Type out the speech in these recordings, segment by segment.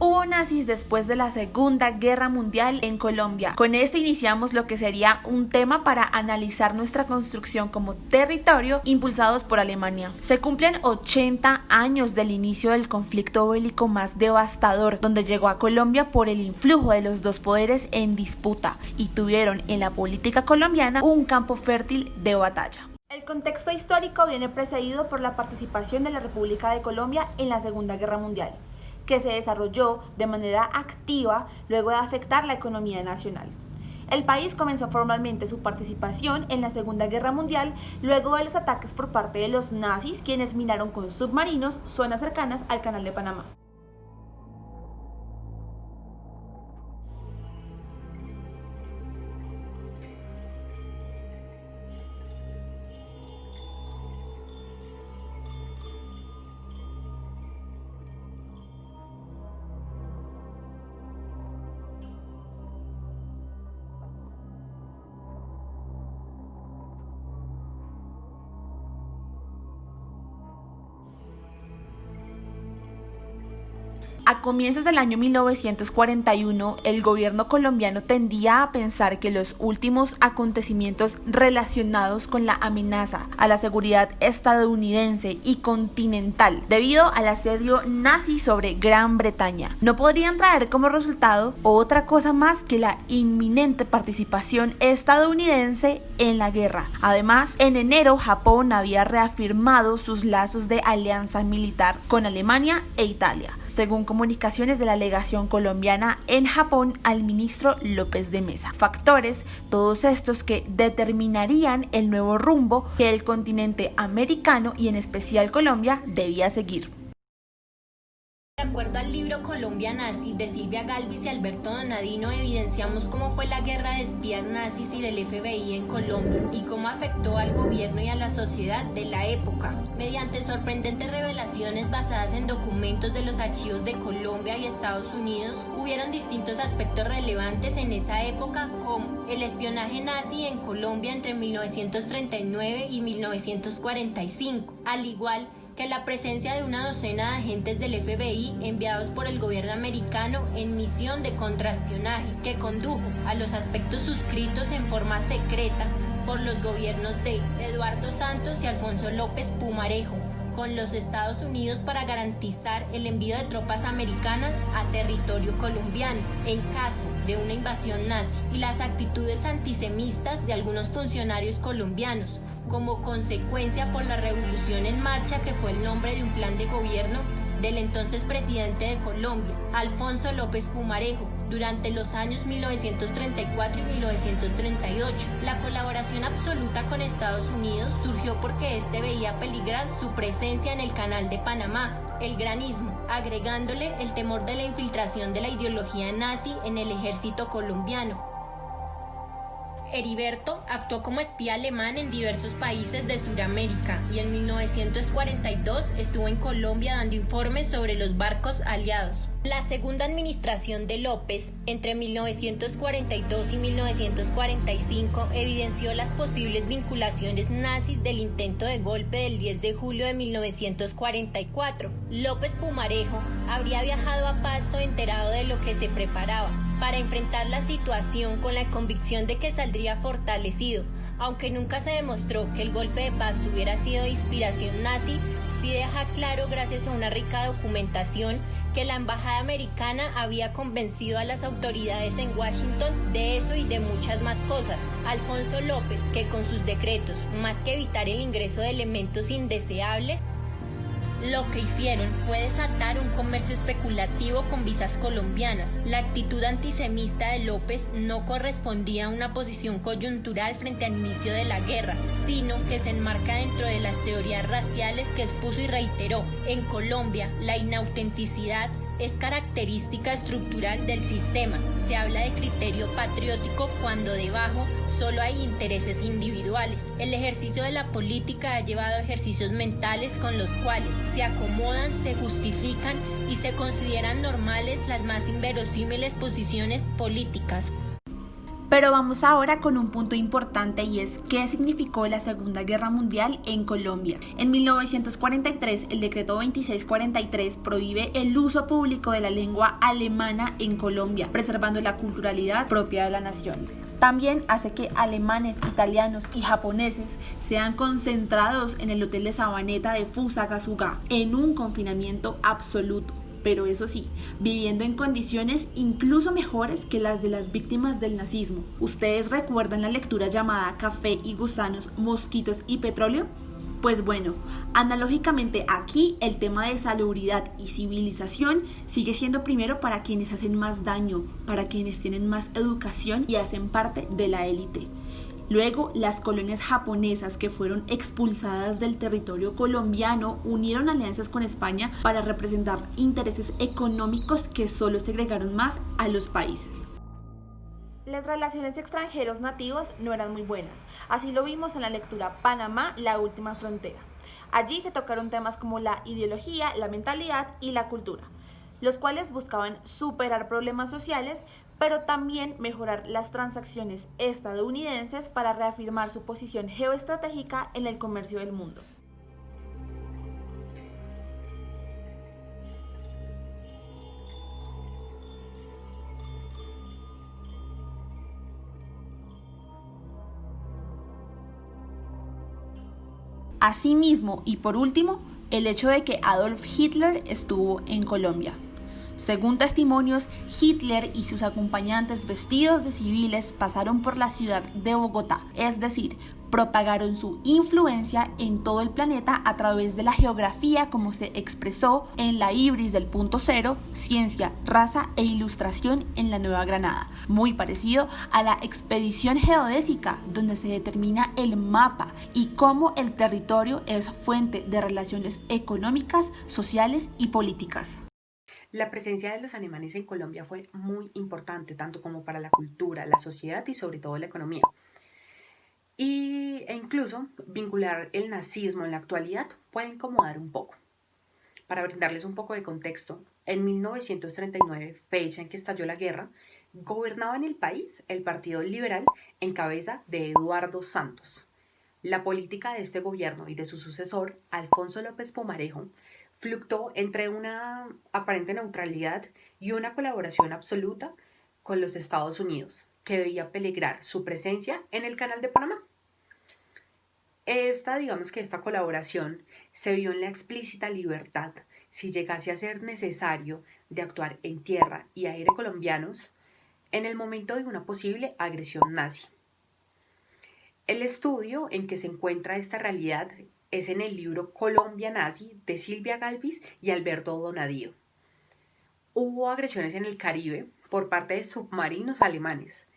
Hubo nazis después de la Segunda Guerra Mundial en Colombia. Con esto iniciamos lo que sería un tema para analizar nuestra construcción como territorio impulsados por Alemania. Se cumplen 80 años del inicio del conflicto bélico más devastador, donde llegó a Colombia por el influjo de los dos poderes en disputa y tuvieron en la política colombiana un campo fértil de batalla. El contexto histórico viene precedido por la participación de la República de Colombia en la Segunda Guerra Mundial, que se desarrolló de manera activa luego de afectar la economía nacional. El país comenzó formalmente su participación en la Segunda Guerra Mundial luego de los ataques por parte de los nazis, quienes minaron con submarinos zonas cercanas al Canal de Panamá. A comienzos del año 1941, el gobierno colombiano tendía a pensar que los últimos acontecimientos relacionados con la amenaza a la seguridad estadounidense y continental debido al asedio nazi sobre Gran Bretaña no podrían traer como resultado otra cosa más que la inminente participación estadounidense en la guerra. Además, en enero Japón había reafirmado sus lazos de alianza militar con Alemania e Italia, según comunicaciones de la legación colombiana en Japón al ministro López de Mesa. Factores, todos estos que determinarían el nuevo rumbo que el continente americano y en especial Colombia debía seguir. De acuerdo al libro Colombia Nazi de Silvia Galvis y Alberto Donadino, evidenciamos cómo fue la guerra de espías nazis y del FBI en Colombia y cómo afectó al gobierno y a la sociedad de la época. Mediante sorprendentes revelaciones basadas en documentos de los archivos de Colombia y Estados Unidos, hubieron distintos aspectos relevantes en esa época, como el espionaje nazi en Colombia entre 1939 y 1945, al igual que la presencia de una docena de agentes del FBI enviados por el gobierno americano en misión de contraespionaje, que condujo a los aspectos suscritos en forma secreta por los gobiernos de Eduardo Santos y Alfonso López Pumarejo con los Estados Unidos para garantizar el envío de tropas americanas a territorio colombiano en caso de una invasión nazi, y las actitudes antisemitas de algunos funcionarios colombianos como consecuencia por la revolución en marcha, que fue el nombre de un plan de gobierno del entonces presidente de Colombia, Alfonso López Pumarejo, durante los años 1934 y 1938. La colaboración absoluta con Estados Unidos surgió porque este veía peligrar su presencia en el Canal de Panamá, el granismo, agregándole el temor de la infiltración de la ideología nazi en el ejército colombiano. Heriberto actuó como espía alemán en diversos países de Sudamérica y en 1942 estuvo en Colombia dando informes sobre los barcos aliados. La segunda administración de López, entre 1942 y 1945, evidenció las posibles vinculaciones nazis del intento de golpe del 10 de julio de 1944. López Pumarejo habría viajado a Pasto enterado de lo que se preparaba para enfrentar la situación con la convicción de que saldría fortalecido. Aunque nunca se demostró que el golpe de Pasto hubiera sido de inspiración nazi, sí deja claro, gracias a una rica documentación, que la embajada americana había convencido a las autoridades en Washington de eso y de muchas más cosas. Alfonso López, que con sus decretos, más que evitar el ingreso de elementos indeseables, lo que hicieron fue desatar un comercio especulativo con visas colombianas. La actitud antisemita de López no correspondía a una posición coyuntural frente al inicio de la guerra, sino que se enmarca dentro de las teorías raciales que expuso y reiteró. En Colombia, la inautenticidad es característica estructural del sistema. Se habla de criterio patriótico cuando debajo solo hay intereses individuales. El ejercicio de la política ha llevado a ejercicios mentales con los cuales se acomodan, se justifican y se consideran normales las más inverosímiles posiciones políticas. Pero vamos ahora con un punto importante y es ¿qué significó la Segunda Guerra Mundial en Colombia? En 1943, el decreto 2643 prohíbe el uso público de la lengua alemana en Colombia, preservando la culturalidad propia de la nación. También hace que alemanes, italianos y japoneses sean concentrados en el hotel de Sabaneta de Fusagasugá en un confinamiento absoluto. Pero eso sí, viviendo en condiciones incluso mejores que las de las víctimas del nazismo. ¿Ustedes recuerdan la lectura llamada Café y gusanos, mosquitos y petróleo? Pues bueno, analógicamente aquí el tema de salubridad y civilización sigue siendo primero para quienes hacen más daño, para quienes tienen más educación y hacen parte de la élite. Luego, las colonias japonesas que fueron expulsadas del territorio colombiano unieron alianzas con España para representar intereses económicos que solo segregaron más a los países. Las relaciones extranjeros nativos no eran muy buenas, así lo vimos en la lectura Panamá, la última frontera. Allí se tocaron temas como la ideología, la mentalidad y la cultura, los cuales buscaban superar problemas sociales, pero también mejorar las transacciones estadounidenses para reafirmar su posición geoestratégica en el comercio del mundo. Asimismo, y por último, el hecho de que Adolf Hitler estuvo en Colombia. Según testimonios, Hitler y sus acompañantes vestidos de civiles pasaron por la ciudad de Bogotá, es decir, propagaron su influencia en todo el planeta a través de la geografía como se expresó en la Ibris del punto cero, ciencia, raza e ilustración en la Nueva Granada, muy parecido a la expedición geodésica donde se determina el mapa y cómo el territorio es fuente de relaciones económicas, sociales y políticas. La presencia de los alemanes en Colombia fue muy importante, tanto como para la cultura, la sociedad y sobre todo la economía. E incluso vincular el nazismo en la actualidad puede incomodar un poco. Para brindarles un poco de contexto, en 1939, fecha en que estalló la guerra, gobernaba en el país el Partido Liberal en cabeza de Eduardo Santos. La política de este gobierno y de su sucesor, Alfonso López Pumarejo, fluctuó entre una aparente neutralidad y una colaboración absoluta con los Estados Unidos, que veía peligrar su presencia en el Canal de Panamá. Esta colaboración se vio en la explícita libertad, si llegase a ser necesario, de actuar en tierra y aire colombianos en el momento de una posible agresión nazi. El estudio en que se encuentra esta realidad es en el libro Colombia Nazi de Silvia Galvis y Alberto Donadío. Hubo agresiones en el Caribe por parte de submarinos alemanes.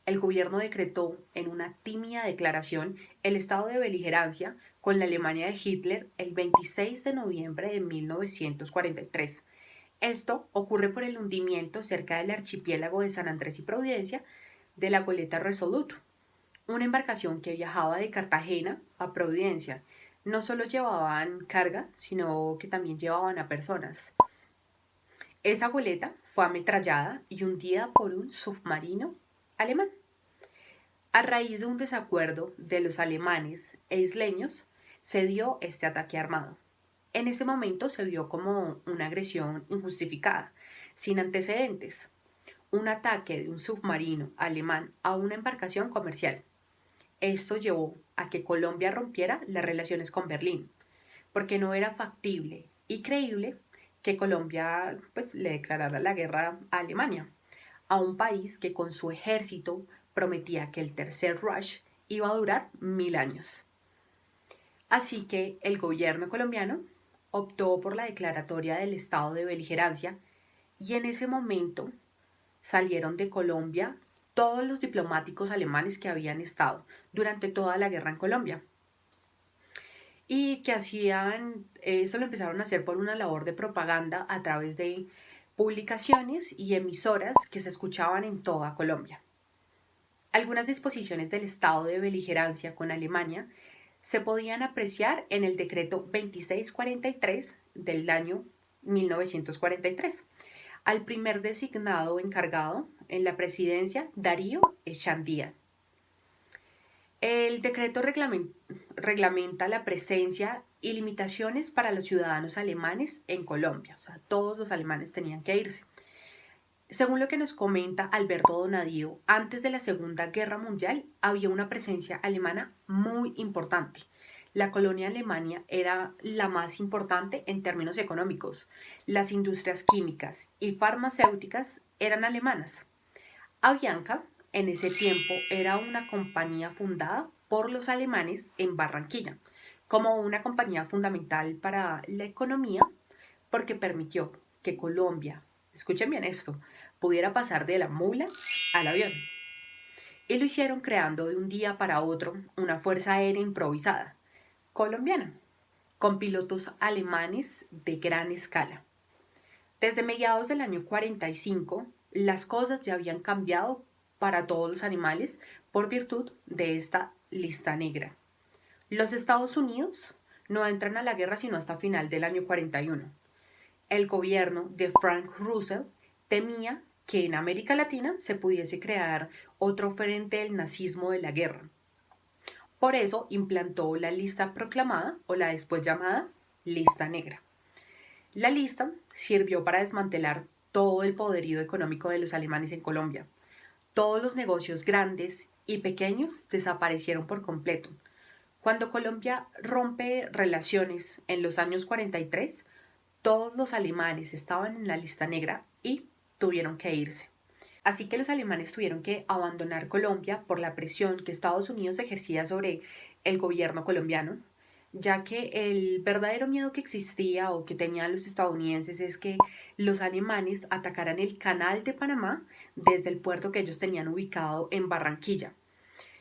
El gobierno decretó en una tímida declaración el estado de beligerancia con la Alemania de Hitler el 26 de noviembre de 1943. Esto ocurre por el hundimiento cerca del archipiélago de San Andrés y Providencia de la goleta Resolute, una embarcación que viajaba de Cartagena a Providencia. No solo llevaban carga, sino que también llevaban a personas. Esa goleta fue ametrallada y hundida por un submarino alemán. A raíz de un desacuerdo de los alemanes e isleños, se dio este ataque armado. En ese momento se vio como una agresión injustificada, sin antecedentes, un ataque de un submarino alemán a una embarcación comercial. Esto llevó a que Colombia rompiera las relaciones con Berlín, porque no era factible y creíble que Colombia le declarara la guerra a Alemania, a un país que con su ejército prometía que el tercer Reich iba a durar 1000 años. Así que el gobierno colombiano optó por la declaratoria del estado de beligerancia y en ese momento salieron de Colombia todos los diplomáticos alemanes que habían estado durante toda la guerra en Colombia y que eso lo empezaron a hacer por una labor de propaganda a través de publicaciones y emisoras que se escuchaban en toda Colombia. Algunas disposiciones del estado de beligerancia con Alemania se podían apreciar en el decreto 2643 del año 1943. al primer designado encargado en la presidencia, Darío Echandía. El decreto reglamenta la presencia y limitaciones para los ciudadanos alemanes en Colombia, o sea, todos los alemanes tenían que irse. Según lo que nos comenta Alberto Donadío, antes de la Segunda Guerra Mundial había una presencia alemana muy importante. La colonia Alemania era la más importante en términos económicos. Las industrias químicas y farmacéuticas eran alemanas. Avianca, en ese tiempo, era una compañía fundada por los alemanes en Barranquilla, como una compañía fundamental para la economía, porque permitió que Colombia, escuchen bien esto, pudiera pasar de la mula al avión. Y lo hicieron creando de un día para otro una fuerza aérea improvisada, colombiana, con pilotos alemanes de gran escala. Desde mediados del año 45, las cosas ya habían cambiado para todos los animales por virtud de esta lista negra. Los Estados Unidos no entran a la guerra sino hasta final del año 41. El gobierno de Frank Roosevelt temía que en América Latina se pudiese crear otro frente del nazismo de la guerra. Por eso implantó la lista proclamada o la después llamada lista negra. La lista sirvió para desmantelar todo el poderío económico de los alemanes en Colombia. Todos los negocios grandes y pequeños desaparecieron por completo. Cuando Colombia rompe relaciones en los años 43, todos los alemanes estaban en la lista negra y tuvieron que irse. Así que los alemanes tuvieron que abandonar Colombia por la presión que Estados Unidos ejercía sobre el gobierno colombiano, ya que el verdadero miedo que existía o que tenían los estadounidenses es que los alemanes atacaran el canal de Panamá desde el puerto que ellos tenían ubicado en Barranquilla.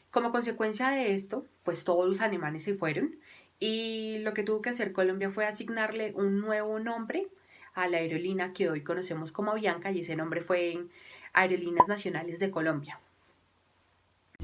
Como consecuencia de esto, pues todos los alemanes se fueron y lo que tuvo que hacer Colombia fue asignarle un nuevo nombre a la aerolínea que hoy conocemos como Avianca, y ese nombre fue Aerolíneas Nacionales de Colombia.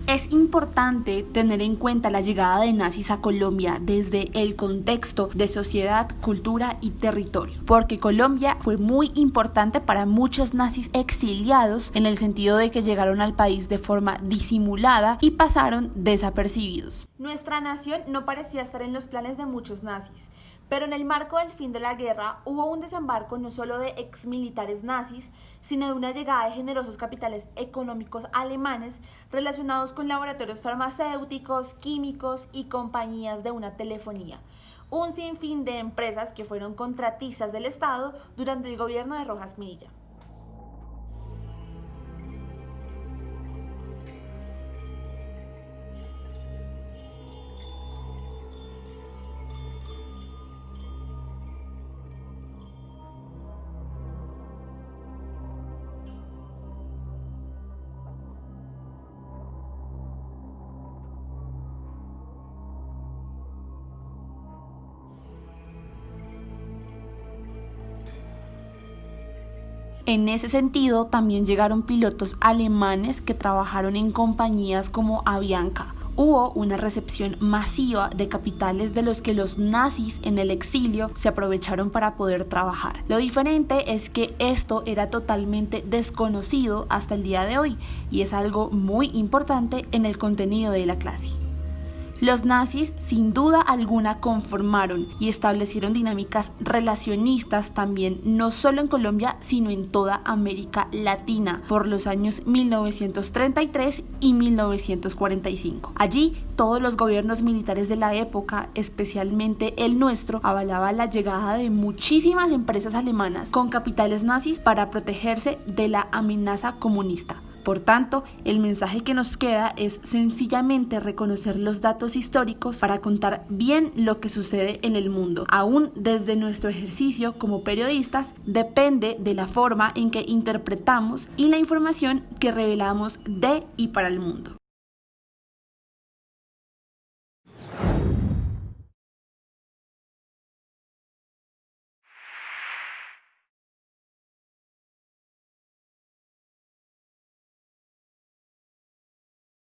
Es importante tener en cuenta la llegada de nazis a Colombia desde el contexto de sociedad, cultura y territorio, porque Colombia fue muy importante para muchos nazis exiliados en el sentido de que llegaron al país de forma disimulada y pasaron desapercibidos. Nuestra nación no parecía estar en los planes de muchos nazis, pero en el marco del fin de la guerra hubo un desembarco no solo de exmilitares nazis, sino de una llegada de generosos capitales económicos alemanes relacionados con laboratorios farmacéuticos, químicos y compañías de una telefonía. Un sinfín de empresas que fueron contratistas del Estado durante el gobierno de Rojas Pinilla. En ese sentido, también llegaron pilotos alemanes que trabajaron en compañías como Avianca. Hubo una recepción masiva de capitales de los que los nazis en el exilio se aprovecharon para poder trabajar. Lo diferente es que esto era totalmente desconocido hasta el día de hoy y es algo muy importante en el contenido de la clase. Los nazis sin duda alguna conformaron y establecieron dinámicas relacionistas también, no solo en Colombia, sino en toda América Latina, por los años 1933 y 1945. Allí, todos los gobiernos militares de la época, especialmente el nuestro, avalaba la llegada de muchísimas empresas alemanas con capitales nazis para protegerse de la amenaza comunista. Por tanto, el mensaje que nos queda es sencillamente reconocer los datos históricos para contar bien lo que sucede en el mundo. Aún desde nuestro ejercicio como periodistas, depende de la forma en que interpretamos y la información que revelamos de y para el mundo.